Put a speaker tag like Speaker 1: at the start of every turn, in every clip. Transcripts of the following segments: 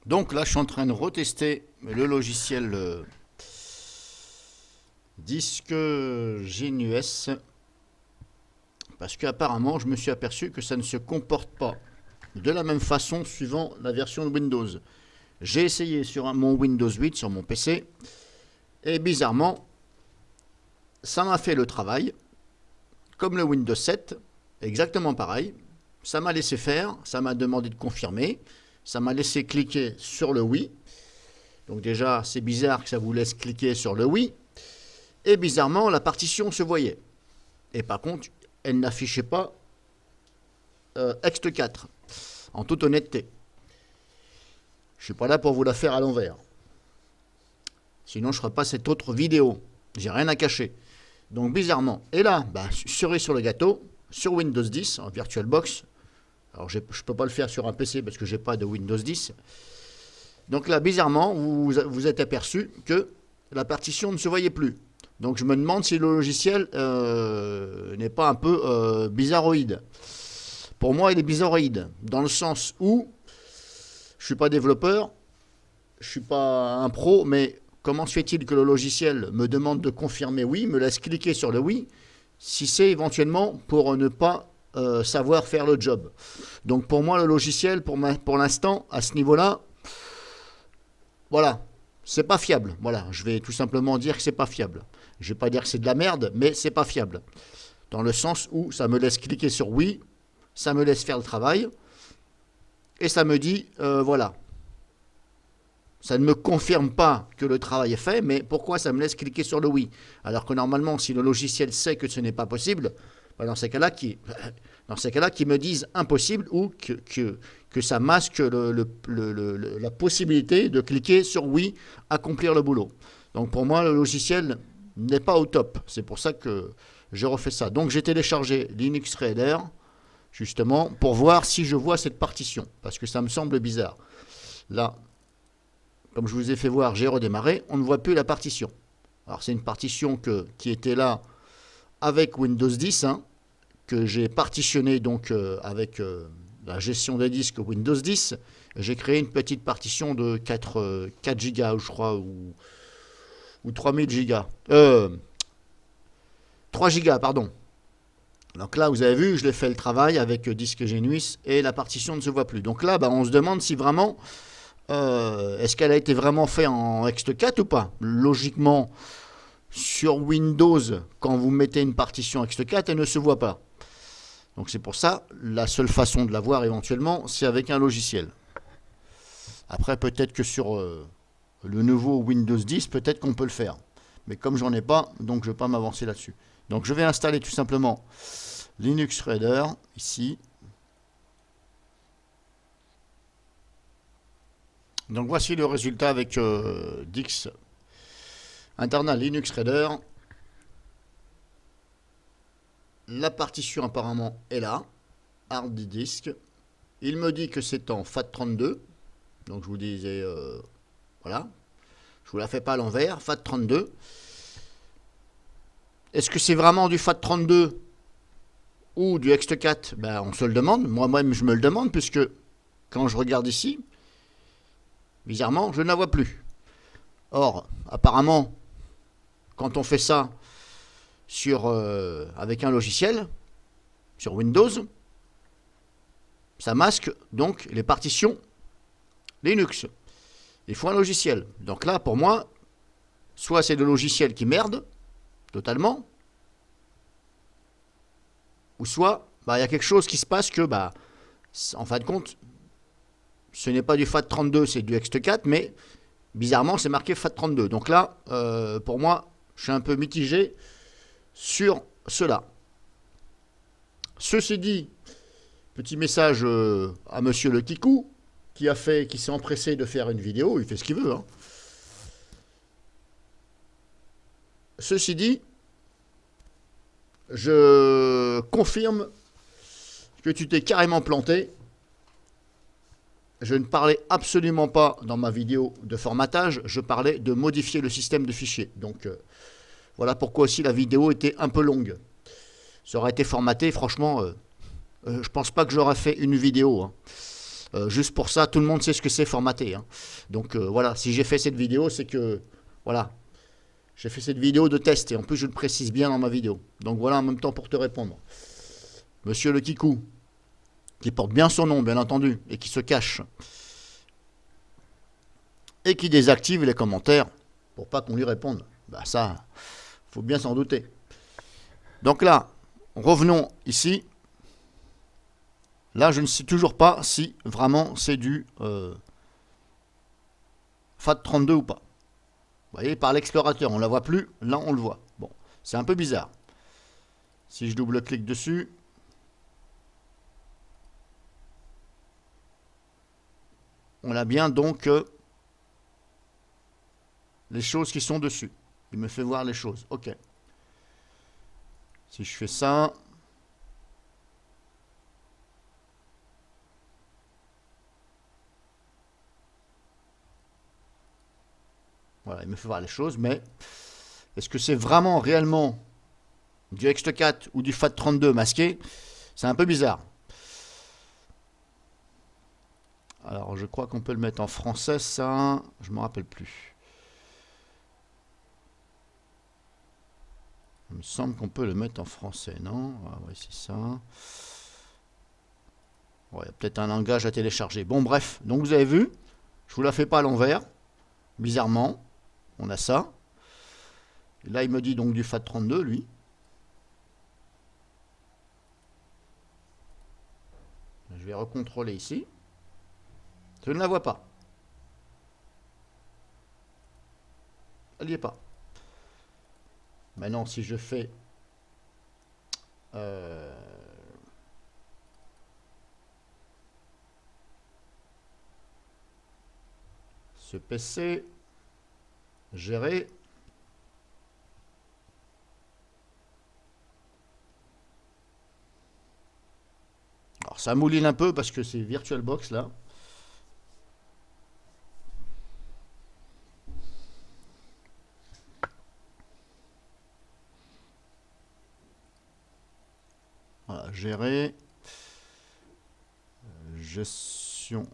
Speaker 1: Donc là, je suis en train de retester le logiciel Disque Genius parce qu'apparemment, je me suis aperçu que ça ne se comporte pas de la même façon suivant la version de Windows. J'ai essayé sur mon Windows 8 sur mon PC et bizarrement, ça m'a fait le travail comme le Windows 7, exactement pareil. Ça m'a laissé faire, ça m'a demandé de confirmer, ça m'a laissé cliquer sur le oui. Donc déjà, c'est bizarre que ça vous laisse cliquer sur le oui. Et bizarrement, la partition se voyait. Et par contre, elle n'affichait pas ext4, en toute honnêteté. Je ne suis pas là pour vous la faire à l'envers. Sinon, je ne ferai pas cette autre vidéo. J'ai rien à cacher. Donc bizarrement, et là, cerise sur le gâteau, sur Windows 10, en VirtualBox. Alors je ne peux pas le faire sur un PC parce que je n'ai pas de Windows 10. Donc là, bizarrement, vous êtes aperçu que la partition ne se voyait plus. Donc je me demande si le logiciel n'est pas un peu bizarroïde. Pour moi, il est bizarroïde, dans le sens où je ne suis pas développeur, je ne suis pas un pro, mais comment se fait-il que le logiciel me demande de confirmer oui, me laisse cliquer sur le oui, si c'est éventuellement pour ne pas savoir faire le job. Donc pour moi, le logiciel, pour l'instant, à ce niveau-là, voilà, c'est pas fiable. Voilà, je vais tout simplement dire que c'est pas fiable. Je vais pas dire que c'est de la merde, mais c'est pas fiable. Dans le sens où ça me laisse cliquer sur oui, ça me laisse faire le travail, et ça me dit, voilà. Ça ne me confirme pas que le travail est fait, mais pourquoi ça me laisse cliquer sur le oui? Alors que normalement, si le logiciel sait que ce n'est pas possible, dans ces cas-là, qui me disent impossible ou que ça masque la possibilité de cliquer sur oui, accomplir le boulot. Donc pour moi, le logiciel n'est pas au top. C'est pour ça que je refais ça. Donc j'ai téléchargé Linux Raider, justement, pour voir si je vois cette partition, parce que ça me semble bizarre. Là, comme je vous ai fait voir, j'ai redémarré, on ne voit plus la partition. Alors c'est une partition qui était là avec Windows 10, que j'ai partitionné donc avec la gestion des disques Windows 10. J'ai créé une petite partition de 4 Go, je crois, ou 3000 Go. 3 Go, pardon. Donc là, vous avez vu, je l'ai fait le travail avec Disque Genius et la partition ne se voit plus. Donc là, on se demande si vraiment... est-ce qu'elle a été vraiment faite en ext4 ou pas? Logiquement, sur Windows, quand vous mettez une partition ext4, elle ne se voit pas. Donc c'est pour ça, la seule façon de la voir éventuellement, c'est avec un logiciel. Après, peut-être que sur le nouveau Windows 10, peut-être qu'on peut le faire. Mais comme j'en ai pas, donc je ne vais pas m'avancer là-dessus. Donc je vais installer tout simplement Linux Raider, ici. Donc voici le résultat avec Dix internal Linux Raider. La partition apparemment est là, hard disk. Il me dit que c'est en FAT32. Donc je vous disais, voilà, je vous la fais pas à l'envers, FAT32. Est-ce que c'est vraiment du FAT32 ou du ext4? On se le demande, moi-même je me le demande, puisque quand je regarde ici, bizarrement, je ne la vois plus. Or, apparemment, quand on fait ça avec un logiciel, sur Windows, ça masque donc les partitions Linux. Il faut un logiciel. Donc là, pour moi, soit c'est le logiciel qui merde, totalement, ou soit, il y a quelque chose qui se passe que, en fin de compte, ce n'est pas du FAT32, c'est du ext4, mais bizarrement, c'est marqué FAT32. Donc là, pour moi, je suis un peu mitigé sur cela. Ceci dit, petit message à monsieur le Kikou, qui s'est empressé de faire une vidéo, il fait ce qu'il veut. Ceci dit, je confirme que tu t'es carrément planté. Je ne parlais absolument pas dans ma vidéo de formatage, je parlais de modifier le système de fichiers. Donc voilà pourquoi aussi la vidéo était un peu longue. Ça aurait été formaté, franchement, je pense pas que j'aurais fait une vidéo. Juste pour ça, tout le monde sait ce que c'est formater, hein. Donc voilà, si j'ai fait cette vidéo, c'est que voilà, j'ai fait cette vidéo de test et en plus je le précise bien dans ma vidéo. Donc voilà, en même temps pour te répondre. Monsieur le Kikou, qui porte bien son nom, bien entendu, et qui se cache, et qui désactive les commentaires pour pas qu'on lui réponde. Bah ça, faut bien s'en douter. Donc là, revenons ici. Là, je ne sais toujours pas si vraiment c'est du FAT32 ou pas. Vous voyez, par l'explorateur, on ne la voit plus. Là, on le voit. Bon, c'est un peu bizarre. Si je double-clique dessus, on a bien donc les choses qui sont dessus. Il me fait voir les choses. OK. Si je fais ça, voilà, il me fait voir les choses, mais est-ce que c'est vraiment réellement du X4 ou du FAT32 masqué? C'est un peu bizarre. Alors, je crois qu'on peut le mettre en français, ça. Je ne me rappelle plus. Il me semble qu'on peut le mettre en français, non? Ah ouais, c'est ça. Bon, il y a peut-être un langage à télécharger. Bon, bref. Donc, vous avez vu, je vous la fais pas à l'envers. Bizarrement, on a ça. Et là, il me dit donc du FAT32, lui. Je vais recontrôler ici. Je ne la vois pas. Elle n'y est pas. Maintenant, si je fais ce PC, gérer. Alors, ça mouline un peu parce que c'est VirtualBox là. Voilà, gérer. Gestion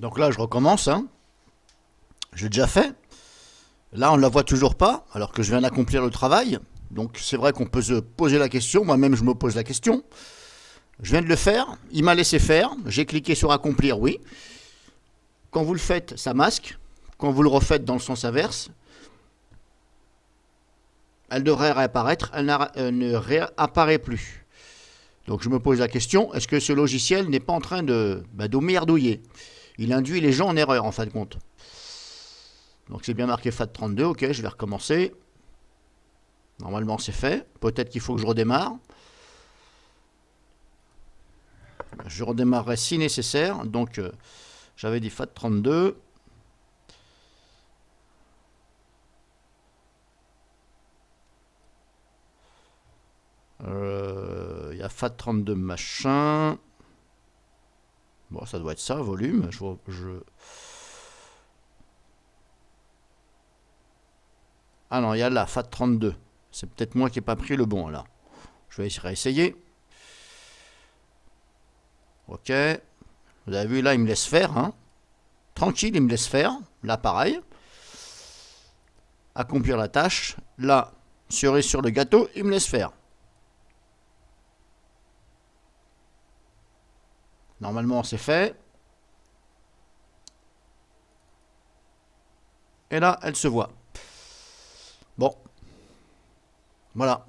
Speaker 1: Donc là, je recommence. Hein. J'ai déjà fait. Là, on ne la voit toujours pas, alors que je viens d'accomplir le travail. Donc c'est vrai qu'on peut se poser la question. Moi-même, je me pose la question. Je viens de le faire. Il m'a laissé faire. J'ai cliqué sur accomplir, oui. Quand vous le faites, ça masque. Quand vous le refaites dans le sens inverse, elle devrait réapparaître. Elle ne réapparaît plus. Donc je me pose la question, est-ce que ce logiciel n'est pas en train de merdouiller? Il induit les gens en erreur en fin de compte. Donc c'est bien marqué FAT32, ok, je vais recommencer. Normalement c'est fait. Peut-être qu'il faut que je redémarre. Je redémarrerai si nécessaire. Donc j'avais dit FAT32. Il y a FAT32 machin. Bon, ça doit être ça, volume. Ah non, il y a là, FAT32. C'est peut-être moi qui n'ai pas pris le bon, là. Je vais réessayer. Ok. Vous avez vu, là, il me laisse faire. Hein. Tranquille, il me laisse faire. Là, pareil. Accomplir la tâche. Là, cerise sur le gâteau, il me laisse faire. Normalement, c'est fait. Et là, elle se voit. Bon. Voilà.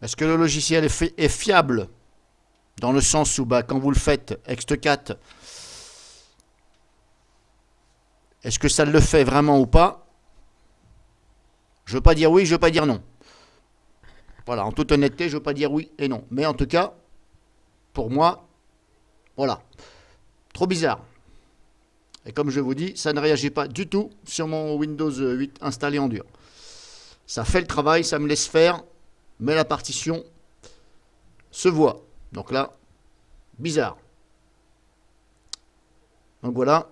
Speaker 1: Est-ce que le logiciel est fiable? Dans le sens où, quand vous le faites, ext4, est-ce que ça le fait vraiment ou pas? Je ne veux pas dire oui, je ne veux pas dire non. Voilà, en toute honnêteté, je ne veux pas dire oui et non. Mais en tout cas, pour moi, voilà. Trop bizarre. Et comme je vous dis, ça ne réagit pas du tout sur mon Windows 8 installé en dur. Ça fait le travail, ça me laisse faire, mais la partition se voit. Donc là, bizarre. Donc voilà,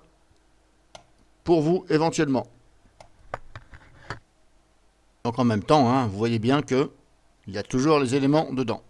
Speaker 1: pour vous éventuellement. Donc en même temps, hein, vous voyez bien que il y a toujours les éléments dedans.